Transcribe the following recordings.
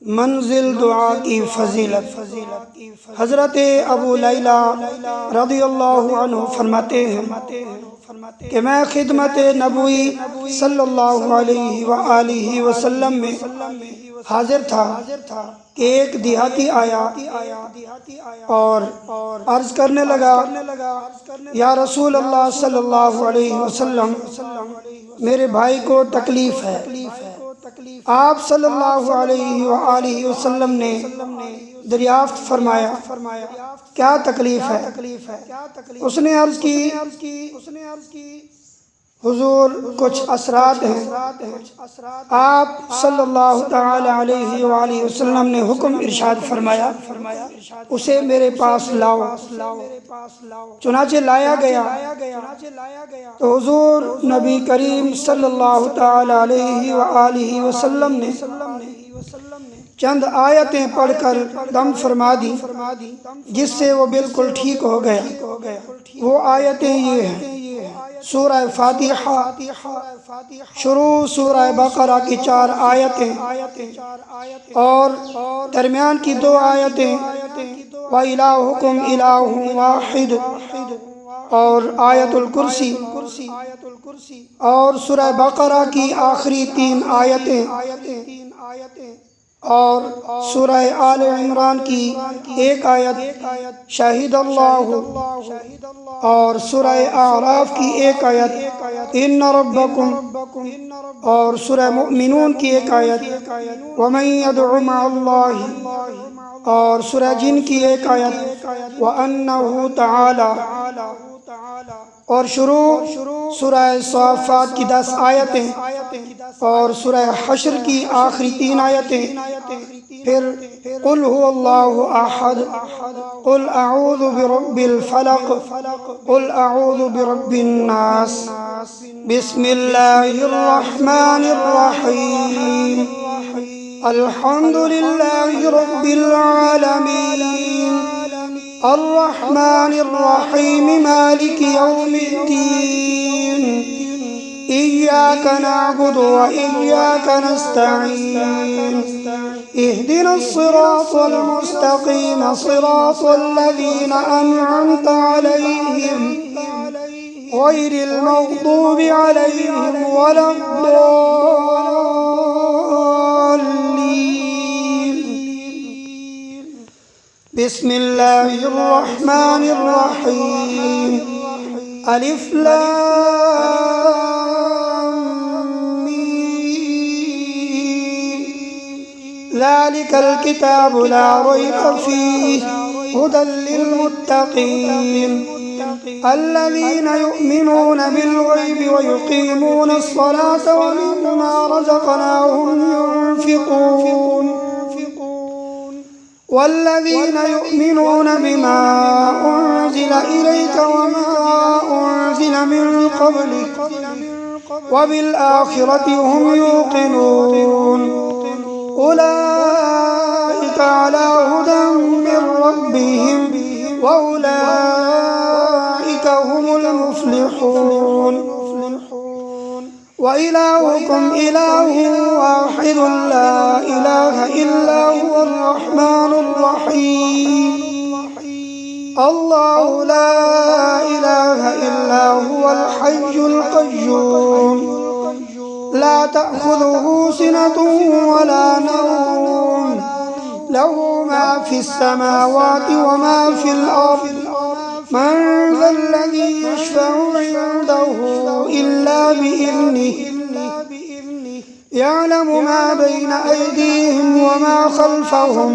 मंजिल दुआ की फजीलत। हज़रत अबू लैला रज़ियल्लाहु अन्हु फरमाते हैं कि मैं खिदमत नबवी सल्लल्लाहु अलैहि वसल्लम में हाजिर था कि एक देहाती आया और अर्ज करने लगा, या रसूल अल्लाह सल्लल्लाहु अलैहि वसल्लम, मेरे भाई को तकलीफ़ है। आप सल्लल्लाहु अलैहि वसल्लम ने दरियाफ्त फरमाया, क्या तकलीफ़ है? उसने अर्ज़ की, हुजूर कुछ असरात हैं। आप सल्लल्लाहु तआला अलैहि वसल्लम ने हुक्म इरशाद फरमाया, उसे मेरे पास लाओ। चुनाचे लाया गया तो हुजूर नबी करीम सल्लल्लाहु तआला अलैहि वसल्लम ने चंद आयतें पढ़कर दम फरमा दी, जिससे वो बिल्कुल ठीक हो गया। वो आयतें ये हैं: सूरह फातिहा, शुरू सूरह बकरा की 4 आयतें और दरमियान की 2 आयतें, व इलाहुकुम इलाहुन वाहिद और आयतुल कुर्सी, और सूरह बकरा की आखिरी 3 आयतें और सूरह आले इमरान की 1 आयत शाहिद अल्लाहु, और सूरह आराफ की 1 आयत इन्ना रब्बकुम, और सूरह मुमिनून की 1 आयत व मन यदउ मअल्लाहि, और सूरह जिन की 1 आयत व अन्नहु तआला, और शुरू सूरह साफ़ात की 10 आयतें और सूरह हश्र की आखिरी 3 आयतें। फिर कुल हुवल्लाहु अहद, कुल अऊज़ु बिरब्बिल फलक, कुल अऊज़ु बिरब्बिन नास। बिस्मिल्लाहिर रहमानिर रहीम। अल्हम्दुलिल्लाहि रब्बिल आलमीन, अर्रहमानिर रहीम, मालिकि यौमिद्दीन, इय्याका नअबुदु व इय्याका नस्तईन, इहदिनस सिरातल मुस्तकीम, सिरातल लज़ीना अनअमता अलैहिम, गैरिल मग़दूबि अलैहिम वलद्दाल्लीन। बिस्मिल्लाहिर रहमानिर रहीम। अलिफ लाम मीम, ज़ालिकल किताबु ला रैब फ़ीहि हुदल लिल मुत्तक़ीन, अल्लज़ीना युमिनूना बिल गैबि व युक़ीमूनस सलाता व मिम्मा रज़क़नाहुम युनफ़िक़ून, वल्लज़ीना युमिनूना बिमा उन्ज़िला इलैका वमा उन्ज़िला मिन क़ब्लिक व बिल आखिरति हुम यूक़िनून, उलाइका अला हुदन मिन रब्बिहिम व उलाइका हुमुल मुफ़्लिहून। व इलाहुकुम इलाहुन वाहिदुन ला इलाहा इल्ला हुवल रहमानुर रहीम। अल्लाहु ला इलाहा इल्ला हुवल हय्युल क़य्यूम, ला तअख़ुज़ुहु सिनतुन वला नौम, लहू मा फ़िस समावाति व मा फ़िल अर्ज़, मन ज़ल्लज़ी यशफ़अु इंदहु इल्ला बिइज़्निहि, यअलमु मा बैन अयदीहिम व मा ख़ल्फ़हुम,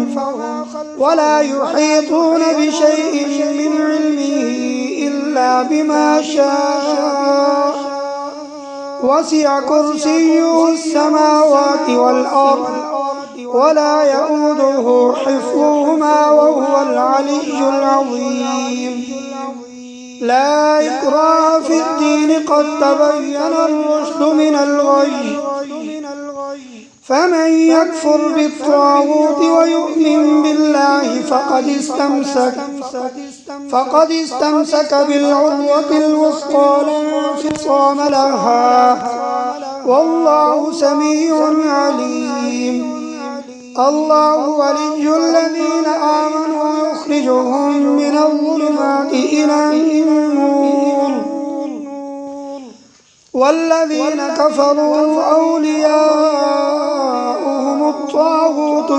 वला युहीतून बिशैइन मिन इल्मिहि इल्ला बिमा शाअ, वसिअ कुर्सियुहु अस्समावाति वल अर्ज़, वला यऊदुहु हिफ़्ज़ुहुमा व हुवल अलिय्युल अज़ीम। ला इक्राहा फ़िद्दीन, क़द तबय्यनर रुश्दु मिनल ग़य्य, फमन यकफ़ुर बित्ताग़ूति व यु'मिन बिल्लाहि फ़क़द इस्तमसक बिल्उर्वतिल वुस्क़ा ला इंफ़िसाम लहा, वल्लाहु समीउन अलीम। الله ولي الذين آمنوا يخرجهم من الظلمات إلى النور والذين كفروا أولياؤهم الطاغوت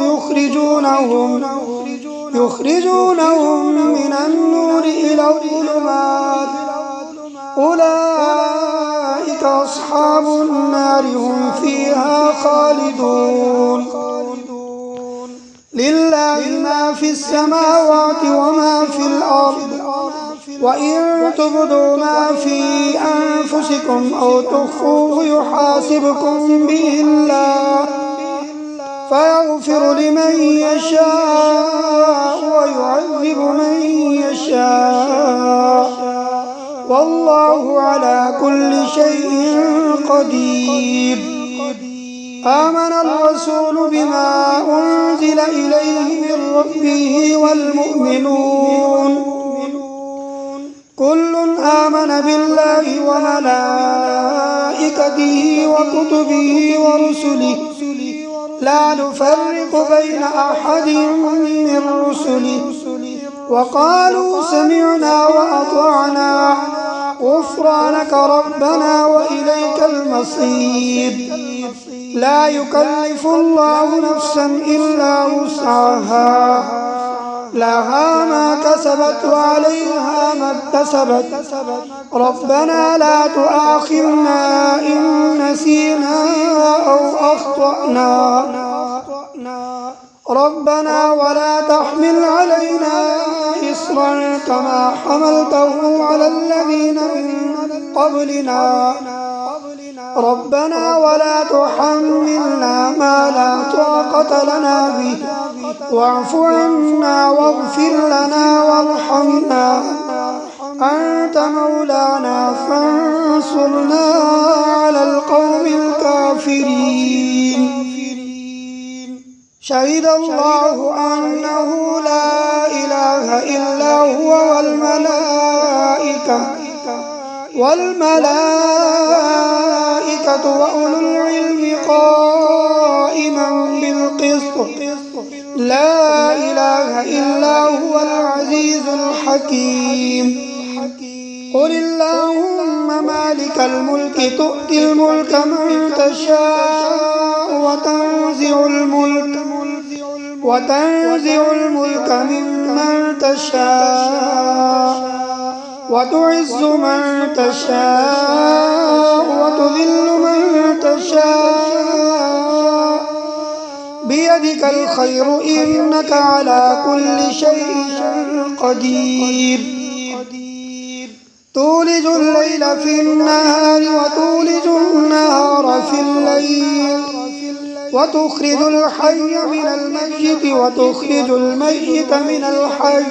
يخرجونهم من النور إلى الظلمات أولئك أصحاب النار هم فيها خالدون لله ما في السماوات وما في الأرض وإن تبدوا ما في أنفسكم أو تخفوه يحاسبكم به الله فيغفر لمن يشاء ويعذب من يشاء والله على كل شيء قدير. آمن الرسول بما أنزل إليه من ربه والمؤمنون كل آمن بالله وملائكته وكتبه ورسله لا نفرق بين أحد من رسله وقالوا سمعنا وأطعنا غفرانك ربنا وإليك المصير. لا يكلف الله نفسا إلا وسعها لها ما كسبت وعليها ما اكتسبت ربنا لا تؤاخذنا إن نسينا أو أخطأنا ربنا ولا تحمل علينا إصرا كما حملته على الذين من قبلنا ربنا ولا تحملنا ما لا طاقة لنا به واعف عنا واغفر لنا وارحمنا أنت مولانا فانصرنا على القوم الكافرين. شهد الله أنه لا إله إلا هو والملائكة وأولو العلم قائما بالقسط لا إله إلا هو العزيز الحكيم. قل اللهم مالك الملك تؤتي الملك من تشاء وتنزع الملك ممن تشاء وتعز من تشاء وتذل من تشاء بيدك الخير إنك على كل شيء قدير. تولج الليل في النهار وتولج النهار في الليل وتخرج الحي من الميت وتخرج الميت من الحي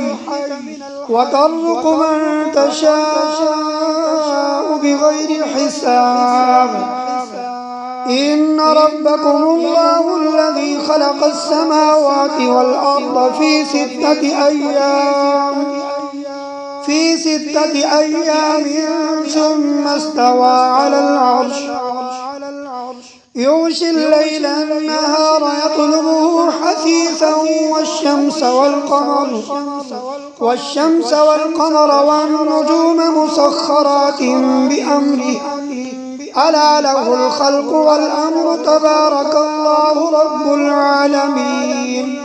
وترزق من تشاء بغير حساب. إن ربكم الله الذي خلق السماوات والأرض في 6 أيام ثم استوى على العرش يغشي الليل النهار يطلبه حثيثا والشمس والقمر والنجوم مسخرات بأمره ألا له الخلق والأمر تبارك الله رب العالمين.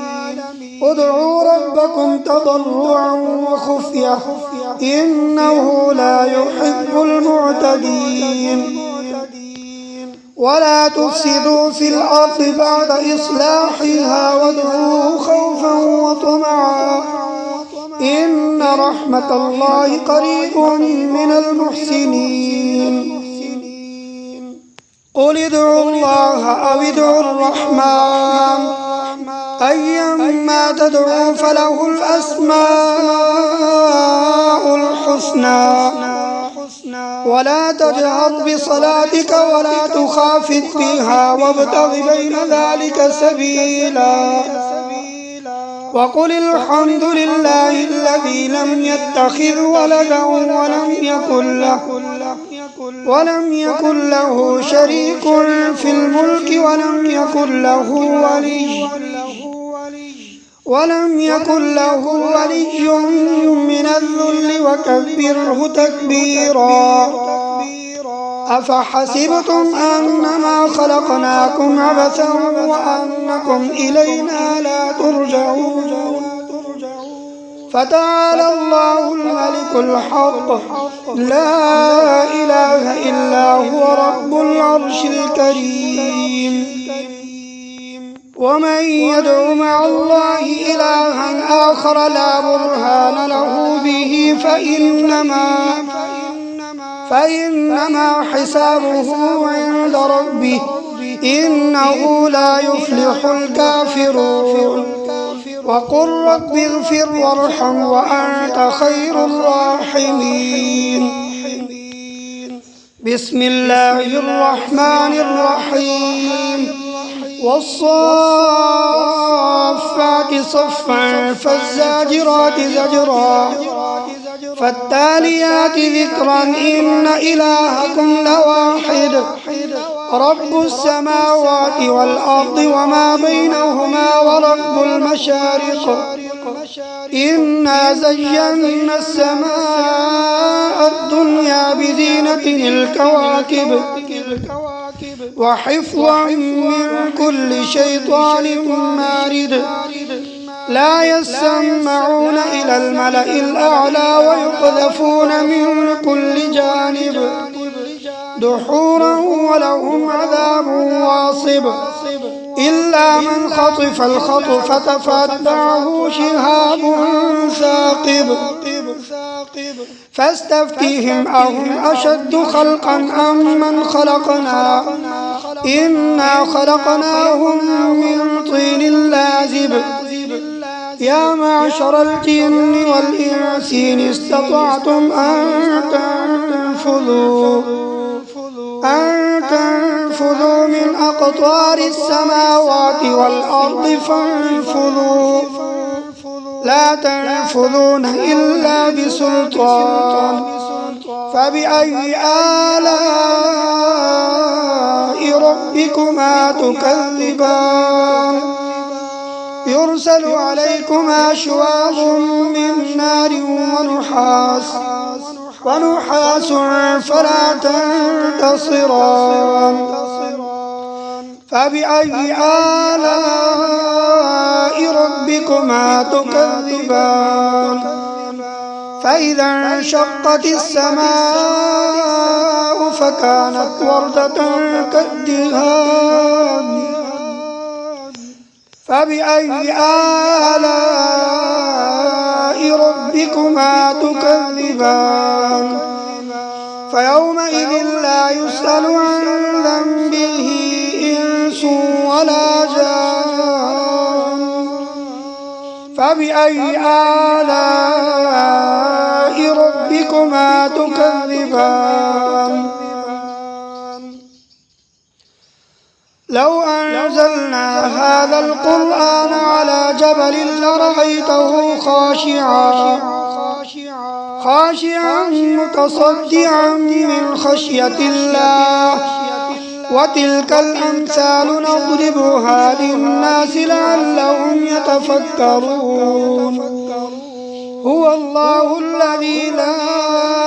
ادعوا ربكم تضرعا وخفية إنه لا يحب المعتدين. ولا تفسدوا في الأرض بعد إصلاحها وادعوه خوفا وطمعا إن رحمة الله قريب من المحسنين. قل ادعوا الله أو ادعوا الرحمن أيما تدعوا فله الأسماء الحسنى ولا تجهر بصلاتك ولا تخافت بها وابتغ بين ذلك سبيلا. وقل الحمد لله الذي لم يتخذ ولدا ولم يكن له شريك في الملك ولم يكن له ولم يكن له ولي من الذل وكبره تكبيرا. أفحسبتم أنما خلقناكم عبثا وأنكم إلينا لا ترجعون. فتعالى الله الملك الحق لا إله إلا هو رب العرش الكريم. ومن يدع مع الله إلها آخر لا برهان له به فإنما حسابه عند ربه إنه لا يفلح الكافرون. وقل رب اغفر وارحم وأنت خير الراحمين. بسم الله الرحمن الرحيم. والصافات صفا فالزاجرات زجرا فالتاليات ذكرا إن إلهكم لواحد رب السماوات والأرض وما بينهما ورب المشارق. إنا زينا السماء الدنيا بزينة الكواكب وحفظا من كل شيطان مارد. لا يسمعون إلى الملأ الأعلى ويقذفون من كل جانب دحورا ولهم عذاب واصب. إلا من خطف الخطفة فاتبعه شهاب ثاقب. فاستفتهم أهم أشد خلقا أم من خلقنا إنا خلقناهم من طين لازب. يا معشر الجن والإنس إن استطعتم أن تنفذوا من أقطار السماوات والأرض فانفذوا لا تنفذون إلا بسلطان. فبأي آلاء ربكما تكذبان. يرسل عليكما شواظ من نار ونحاس فلا تنتصران. فبأي آلاء ربكما تكذبان. فإذا انشقت السماء فكانت وردة كالدهان. فبأي آلاء ربكما تكذبان. فيومئذ لا يسأل عن ذنبه إنس ولا جان. فبأي آلاء ربكما تكذبان. لو أنزلنا هذا القرآن على جبل لرأيته خاشعا متصدعا من خشية الله. وتلك الأمثال نضربها للناس لعلهم يتفكرون. هو الله الذي لا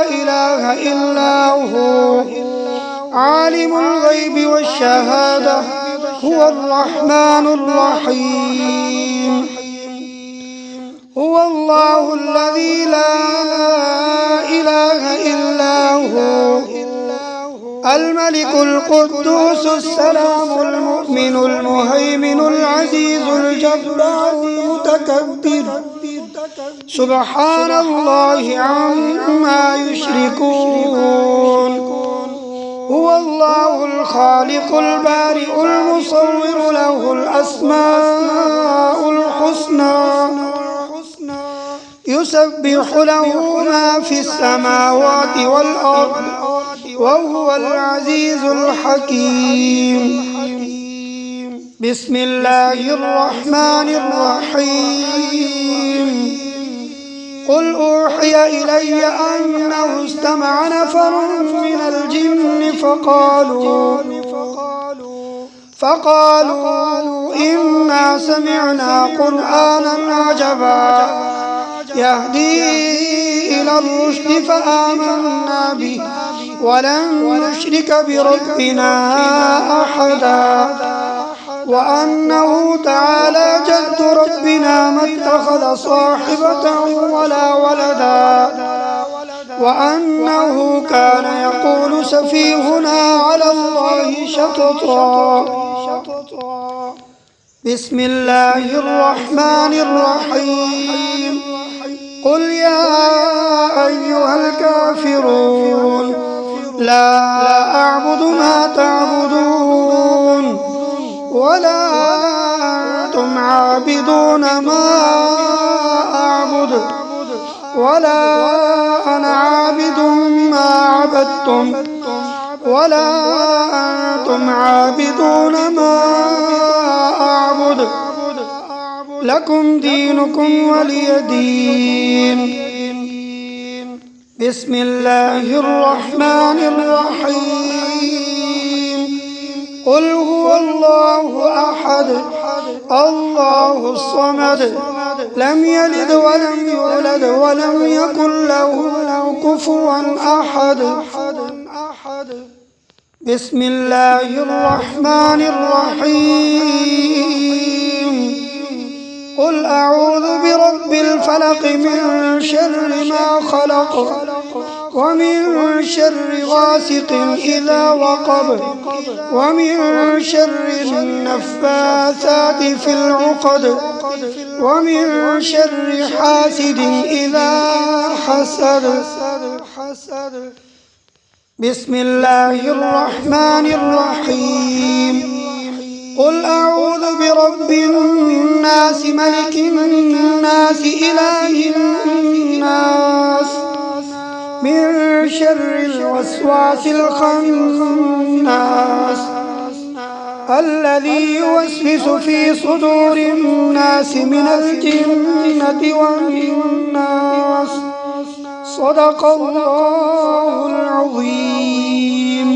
إله إلا هو عالم الغيب والشهادة هو الرحمن الرحيم. هو الله الذي لا إله إلا هو الملك القدوس السلام المؤمن المهيمن العزيز الجبار المتكبر. سبحان الله عما يشركون. هو الله الخالق البارئ المصور له الأسماء الحسنى يسبح له ما في السماوات والأرض وهو العزيز الحكيم. بسم الله الرحمن الرحيم. قل أوحي إلي أنه استمع نفر من الجن فقالوا إنا سمعنا قرآنا عجبا يهدي إلى الرشد فآمنا به ولن نشرك بربنا أحدا وأنه تعالى جد ربنا ما اتخذ صاحبة ولا ولدا وأنه كان يقول سفيهنا على الله شططا. بسم الله الرحمن الرحيم. قل يا أيها الكافرون لا أعبد ما تعبدون ولا أنتم عابدون ما أعبد ولا أنا عابد ما عبدتم ولا أنتم عابدون ما أعبد لكم دينكم ولي دين. بسم الله الرحمن الرحيم. قل هو الله أحد الله الصمد لم يلد ولم يولد ولم يكن له كفوا أحد. بسم الله الرحمن الرحيم. قل أعوذ برب الفلق من شر ما خلق ومن شر غاسق إذا وقب ومن شر النفاثات في العقد ومن شر حاسد إذا حسد. بسم الله الرحمن الرحيم. قل أعوذ برب الناس ملك الناس إله الناس من شر الوسواس الخناس الذي يوسوس في صدور الناس من الجنة والناس. صدق الله العظيم.